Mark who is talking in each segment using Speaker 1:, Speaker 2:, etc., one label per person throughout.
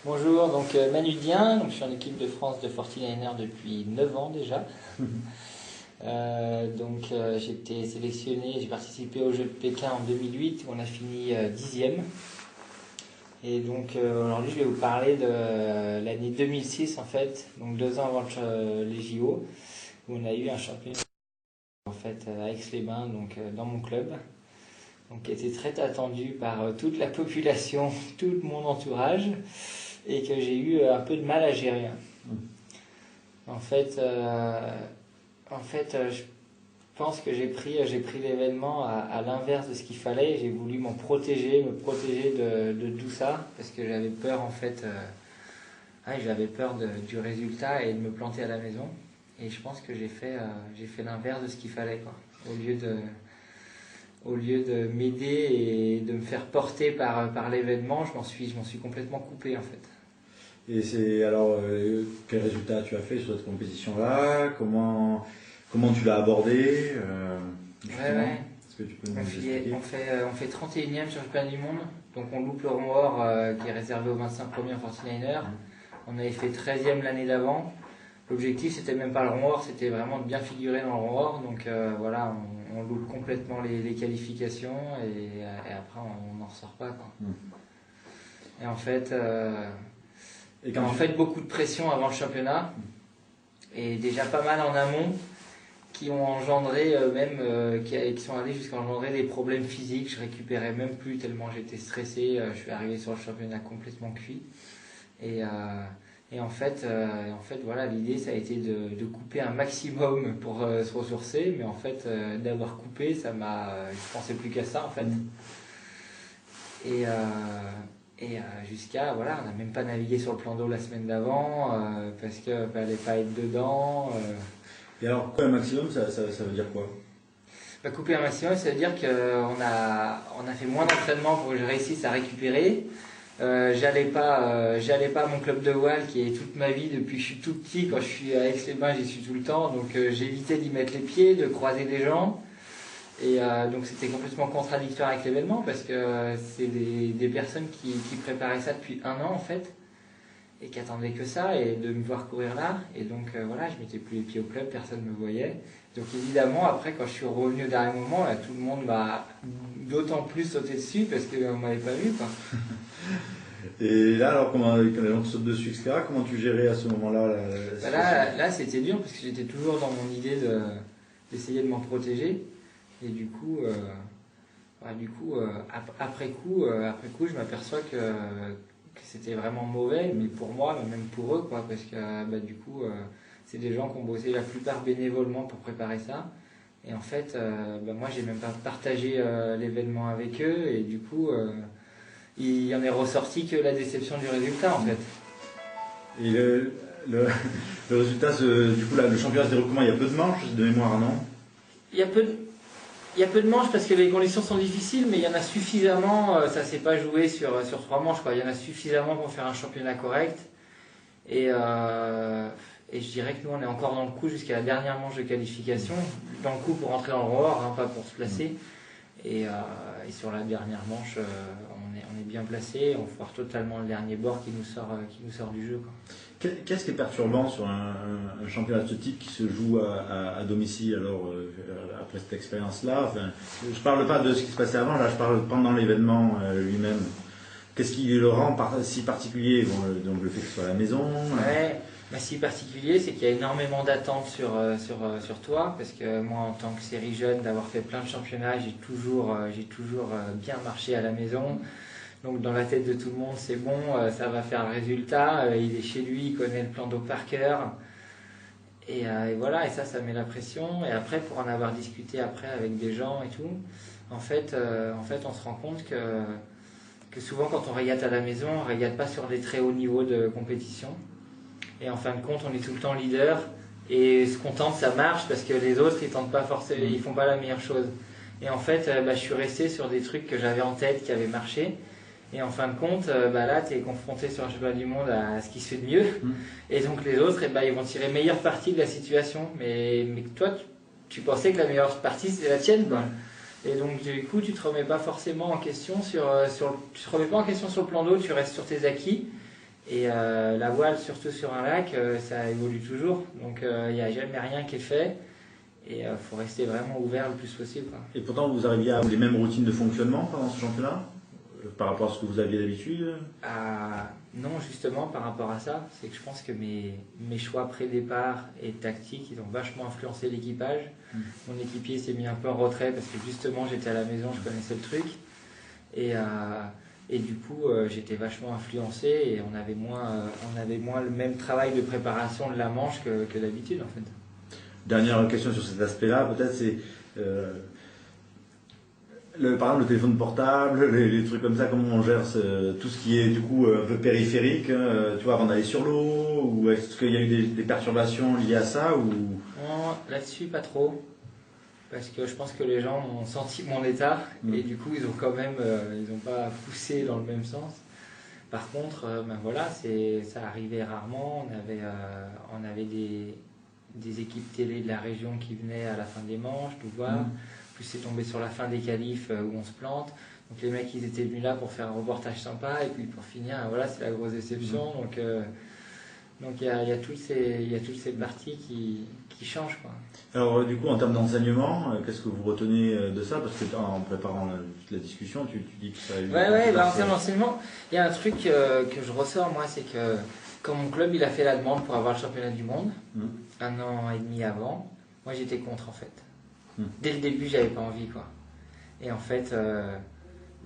Speaker 1: Bonjour, donc Manu Dien, donc je suis en équipe de France de 49ers depuis 9 ans déjà. J'ai été sélectionné, j'ai participé aux Jeux de Pékin en 2008 où on a fini 10e. Et donc aujourd'hui je vais vous parler de l'année 2006 en fait, donc 2 ans avant les JO, où on a eu un championnat en fait à Aix-les-Bains, donc dans mon club, donc qui était très attendu par toute la population, tout mon entourage, et que j'ai eu un peu de mal à gérer. En fait, je pense que j'ai pris l'événement à l'inverse de ce qu'il fallait. J'ai voulu me protéger de tout ça, parce que j'avais peur en fait, du résultat et de me planter à la maison. Et je pense que j'ai fait l'inverse de ce qu'il fallait, quoi. Au lieu de m'aider et de me faire porter par l'événement, je m'en suis complètement coupé en fait.
Speaker 2: Et c'est alors, quel résultat tu as fait sur cette compétition-là? Comment tu l'as abordé?
Speaker 1: Ouais.
Speaker 2: Est-ce que tu peux nous expliquer?
Speaker 1: On fait 31e sur le championnat du monde, donc on loupe le rang or qui est réservé aux 25 premiers en 49ers. On avait fait 13e l'année d'avant. L'objectif c'était même pas le rang or, c'était vraiment de bien figurer dans le rang or. Donc voilà, on loupe complètement les qualifications et après on n'en ressort pas, quoi. Et en fait, beaucoup de pression avant le championnat et déjà pas mal en amont qui ont engendré qui sont allés jusqu'à engendrer des problèmes physiques. Je récupérais même plus tellement j'étais stressé. Je suis arrivé sur le championnat complètement cuit et en fait voilà, l'idée ça a été de couper un maximum pour se ressourcer, mais en fait d'avoir coupé ça je pensais plus qu'à ça en fait. Jusqu'à, voilà, on n'a même pas navigué sur le plan d'eau la semaine d'avant parce qu'il fallait pas être dedans.
Speaker 2: Et alors, couper un maximum, ça veut dire quoi?
Speaker 1: Couper un maximum, ça veut dire qu'on a fait moins d'entraînement pour que je réussisse à récupérer. J'allais pas à mon club de voile qui est toute ma vie depuis que je suis tout petit. Quand je suis à Aix-les-Bains, j'y suis tout le temps, donc j'évitais d'y mettre les pieds, de croiser des gens. Et donc c'était complètement contradictoire avec l'événement parce que c'est des personnes qui préparaient ça depuis 1 an en fait et qui attendaient que ça et de me voir courir là. Et donc voilà, je mettais plus les pieds au club, personne ne me voyait. Donc évidemment après quand je suis revenu au dernier moment, là, tout le monde m'a d'autant plus sauté dessus parce qu'on ne m'avait pas vu, quoi.
Speaker 2: Et là alors quand les gens te sautent dessus, etc., comment tu gérais à ce moment-là
Speaker 1: là c'était dur parce que j'étais toujours dans mon idée d'essayer de m'en protéger. Et du coup, après coup, je m'aperçois que c'était vraiment mauvais, mais pour moi, mais même pour eux, quoi, parce que c'est des gens qui ont bossé la plupart bénévolement pour préparer ça. Et en fait, moi, j'ai même pas partagé l'événement avec eux, et du coup, il y en est ressorti que la déception du résultat, en fait.
Speaker 2: Et le résultat, du coup, là, le championnat se déroule comment? Il y a peu de manches, de mémoire, non?
Speaker 1: Il y a peu de manches parce que les conditions sont difficiles, mais il y en a suffisamment, ça s'est pas joué sur 3 manches, quoi. Il y en a suffisamment pour faire un championnat correct. Et je dirais que nous on est encore dans le coup jusqu'à la dernière manche de qualification, dans le coup pour rentrer dans le roar, hein, pas pour se placer. Et sur la dernière manche, on est bien placé, on foire totalement le dernier bord qui nous sort du jeu, quoi.
Speaker 2: Qu'est-ce qui est perturbant sur un championnat de ce type qui se joue à domicile alors après cette expérience-là? Enfin, je parle pas de ce qui se passait avant, là je parle pendant l'événement lui-même. Qu'est-ce qui le rend si particulier? Donc le fait que ce soit à la maison.
Speaker 1: Ouais, si particulier, c'est qu'il y a énormément d'attentes sur toi, parce que moi en tant que série jeune, d'avoir fait plein de championnats, j'ai toujours bien marché à la maison. Donc dans la tête de tout le monde, c'est bon, ça va faire le résultat, il est chez lui, il connaît le plan d'eau par cœur. Et voilà, et ça met la pression. Et après, pour en avoir discuté après avec des gens et tout, en fait on se rend compte que souvent quand on régate à la maison, on régate pas sur des très hauts niveaux de compétition. Et en fin de compte, on est tout le temps leader. Et ce qu'on tente, ça marche parce que les autres, ils tentent pas forcément, ils font pas la meilleure chose. Et en fait, je suis resté sur des trucs que j'avais en tête, qui avaient marché. Et en fin de compte, là, tu es confronté sur un championnat du monde à ce qui se fait de mieux. Et donc les autres, ils vont tirer meilleure partie de la situation. Mais toi, tu pensais que la meilleure partie, c'est la tienne, quoi. Et donc du coup, tu te remets pas forcément en question tu te remets pas en question sur le plan d'eau, tu restes sur tes acquis. Et la voile, surtout sur un lac, ça évolue toujours. Donc il n'y a jamais rien qui est fait. Et il faut rester vraiment ouvert le plus possible, quoi.
Speaker 2: Et pourtant, vous arriviez à avoir les mêmes routines de fonctionnement pendant ce championnat par rapport à ce que vous aviez d'habitude?
Speaker 1: Non, justement, par rapport à ça, c'est que je pense que mes choix pré-départ et tactiques, ils ont vachement influencé l'équipage. Mon équipier s'est mis un peu en retrait parce que justement, j'étais à la maison, je connaissais le truc. Et du coup, j'étais vachement influencé et on avait moins le même travail de préparation de la manche que d'habitude, en fait.
Speaker 2: Dernière question sur cet aspect-là, peut-être, c'est par exemple le téléphone portable, les trucs comme ça, comment on gère tout ce qui est du coup un peu périphérique, tu vois, avant d'aller sur l'eau, ou est-ce qu'il y a eu des perturbations liées à ça ou...
Speaker 1: Non, là-dessus, pas trop. Parce que je pense que les gens ont senti mon état et du coup, ils ont quand même, ils n'ont pas poussé dans le même sens. Par contre, ben voilà, ça arrivait rarement. On avait des équipes télé de la région qui venaient à la fin des manches, nous voir. Plus c'est tombé sur la fin des qualifs où on se plante. Donc les mecs, ils étaient venus là pour faire un reportage sympa et puis pour finir, voilà, c'est la grosse déception. Donc il y a toutes ces parties qui changent, quoi.
Speaker 2: Alors du coup, en termes d'enseignement, qu'est-ce que vous retenez de ça? Parce que en préparant la discussion, tu dis que ça a eu...
Speaker 1: Ouais, en termes d'enseignement, il y a un truc que je ressors, moi, c'est que quand mon club il a fait la demande pour avoir le championnat du monde, 1 an et demi avant, moi j'étais contre, en fait. Dès le début, j'avais pas envie, quoi. Et en fait,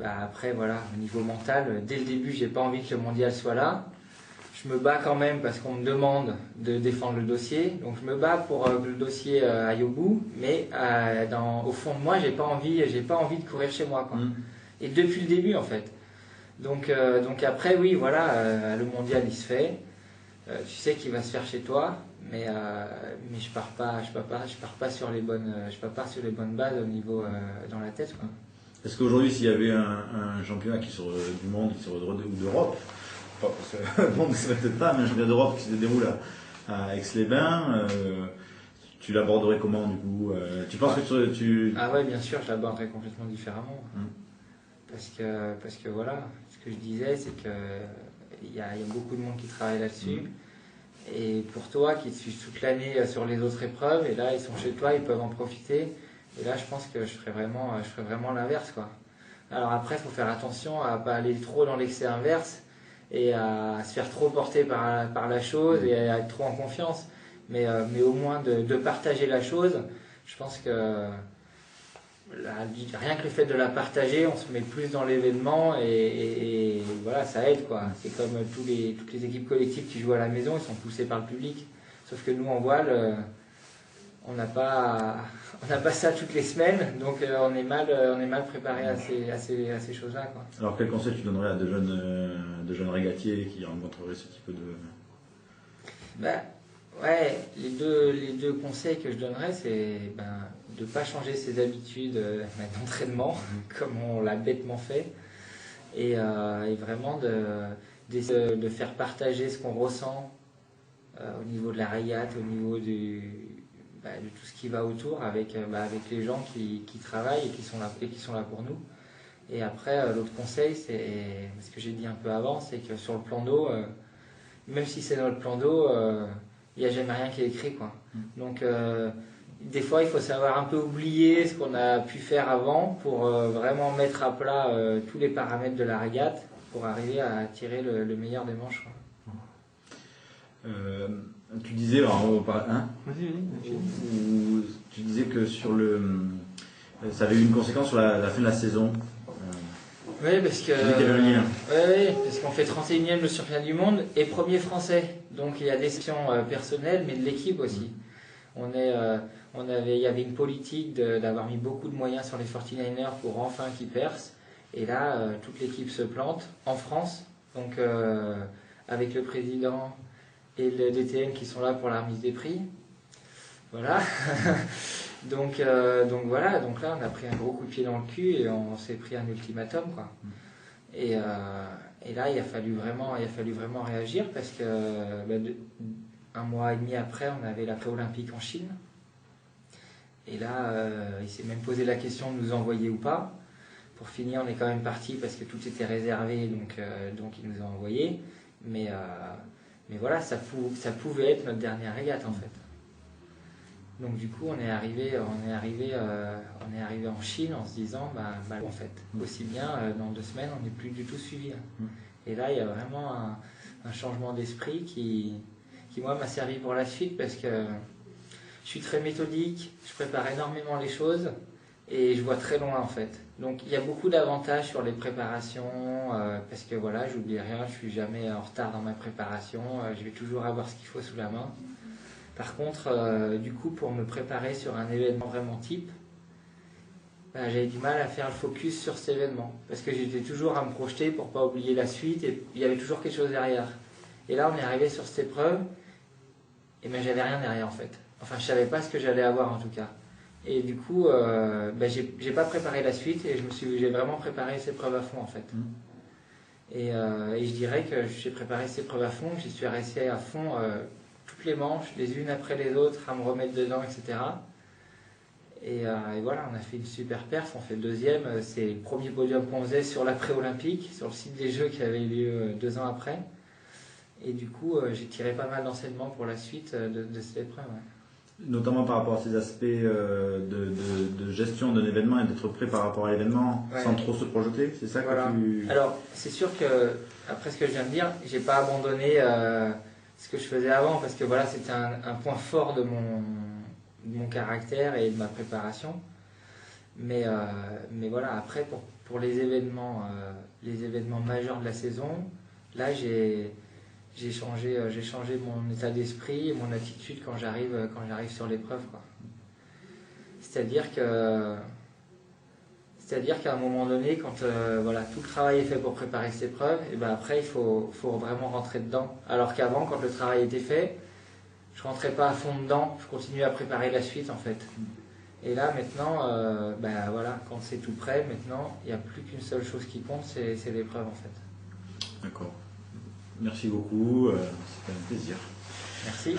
Speaker 1: après, voilà, au niveau mental, dès le début, j'ai pas envie que le mondial soit là. Je me bats quand même parce qu'on me demande de défendre le dossier. Donc je me bats pour que le dossier aille au bout, mais au fond de moi, j'ai pas envie de courir chez moi, quoi. Et depuis le début, en fait. Donc après, oui, voilà, le mondial, il se fait. Tu sais qu'il va se faire chez toi, mais je pars pas sur les bonnes bases au niveau dans la tête, quoi.
Speaker 2: Est-ce qu'aujourd'hui, s'il y avait un championnat du monde, ou d'Europe, pas parce que le monde ne serait peut-être pas, mais un championnat d'Europe qui se déroule à Aix-les-Bains, tu l'aborderais comment, du coup? Tu penses que tu...
Speaker 1: Ah ouais, bien sûr, je l'aborderais complètement différemment. Parce que voilà, ce que je disais, c'est qu'il y a beaucoup de monde qui travaille là-dessus. Et pour toi, qui te suis toute l'année sur les autres épreuves, et là, ils sont chez toi, ils peuvent en profiter. Et là, je pense que je ferais vraiment l'inverse, quoi. Alors après, il faut faire attention à ne pas aller trop dans l'excès inverse et à se faire trop porter par la chose et à être trop en confiance. Mais au moins de partager la chose, je pense que rien que le fait de la partager, on se met plus dans l'événement et voilà, ça aide, quoi. C'est comme toutes les équipes collectives qui jouent à la maison, ils sont poussés par le public. Sauf que nous, en voile, on n'a pas ça toutes les semaines, donc on est mal préparé à ces choses-là, quoi.
Speaker 2: Alors quel conseil tu donnerais à de jeunes régatiers qui rencontreraient ce type de...
Speaker 1: Ouais, les deux conseils que je donnerais, c'est de ne pas changer ses habitudes d'entraînement, comme on l'a bêtement fait, et vraiment de faire partager ce qu'on ressent au niveau de la régate, au niveau de tout ce qui va autour, avec les gens qui travaillent et qui sont là pour nous. Et après, l'autre conseil, c'est ce que j'ai dit un peu avant, c'est que sur le plan d'eau, même si c'est notre plan d'eau, il n'y a jamais rien qui est écrit, quoi. Donc des fois il faut savoir un peu oublier ce qu'on a pu faire avant pour vraiment mettre à plat tous les paramètres de la régate pour arriver à tirer le meilleur des manches, quoi.
Speaker 2: Tu disais,
Speaker 1: Vas-y.
Speaker 2: Tu disais que ça avait eu une conséquence sur la fin de la saison.
Speaker 1: Oui, parce que parce qu'on fait 31e le championnat du monde et premier français. Donc il y a des options personnelles, mais de l'équipe aussi. Il y avait une politique d'avoir mis beaucoup de moyens sur les 49ers pour enfin qu'ils percent. Et là, toute l'équipe se plante en France. Donc avec le président et le DTN qui sont là pour la remise des prix. Voilà. Donc voilà, donc là on a pris un gros coup de pied dans le cul et on s'est pris un ultimatum, quoi. Et là il a fallu vraiment réagir parce que 1 mois et demi après on avait la pré-olympique en Chine. Et là il s'est même posé la question de nous envoyer ou pas. Pour finir on est quand même parti parce que tout était réservé, donc il nous a envoyés. Mais voilà, ça pouvait être notre dernière régate en fait. Donc du coup, on est arrivé en Chine en se disant, en fait, aussi bien dans 2 semaines, on n'est plus du tout suivi. Et là, il y a vraiment un changement d'esprit qui moi, m'a servi pour la suite parce que je suis très méthodique, je prépare énormément les choses et je vois très loin en fait. Donc il y a beaucoup d'avantages sur les préparations parce que voilà, j'oublie rien, je suis jamais en retard dans ma préparation, je vais toujours avoir ce qu'il faut sous la main. Par contre, du coup, pour me préparer sur un événement vraiment type, j'avais du mal à faire le focus sur cet événement parce que j'étais toujours à me projeter pour pas oublier la suite et il y avait toujours quelque chose derrière. Et là, on est arrivé sur cette épreuve et j'avais rien derrière en fait. Enfin, je savais pas ce que j'allais avoir en tout cas. Et du coup, j'ai pas préparé la suite et j'ai vraiment préparé cette épreuve à fond en fait. Et je dirais que j'ai préparé cette épreuve à fond, j'y suis resté à fond toutes les manches, les unes après les autres, à me remettre dedans, etc. Et voilà, on a fait une super perf, on fait le 2e, c'est le premier podium qu'on faisait sur l'après-olympique, sur le site des Jeux qui avait lieu 2 ans après. Et du coup, j'ai tiré pas mal d'enseignements pour la suite de cette épreuve. Ouais.
Speaker 2: Notamment par rapport à ces aspects de gestion d'un événement et d'être prêt par rapport à l'événement sans trop se projeter, c'est ça
Speaker 1: voilà.
Speaker 2: que tu...
Speaker 1: Alors, c'est sûr que, après ce que je viens de dire, j'ai pas abandonné ce que je faisais avant parce que voilà, c'était un point fort de mon caractère et de ma préparation. Mais voilà, après, pour les événements majeurs de la saison, là, j'ai changé mon état d'esprit et mon attitude quand j'arrive sur l'épreuve. C'est-à-dire qu'à un moment donné, quand voilà, tout le travail est fait pour préparer cette épreuve, et après il faut vraiment rentrer dedans. Alors qu'avant, quand le travail était fait, je rentrais pas à fond dedans, je continuais à préparer la suite en fait. Et là maintenant, voilà, quand c'est tout prêt, maintenant il n'y a plus qu'une seule chose qui compte, c'est l'épreuve en fait.
Speaker 2: D'accord. Merci beaucoup, c'était un plaisir.
Speaker 1: Merci.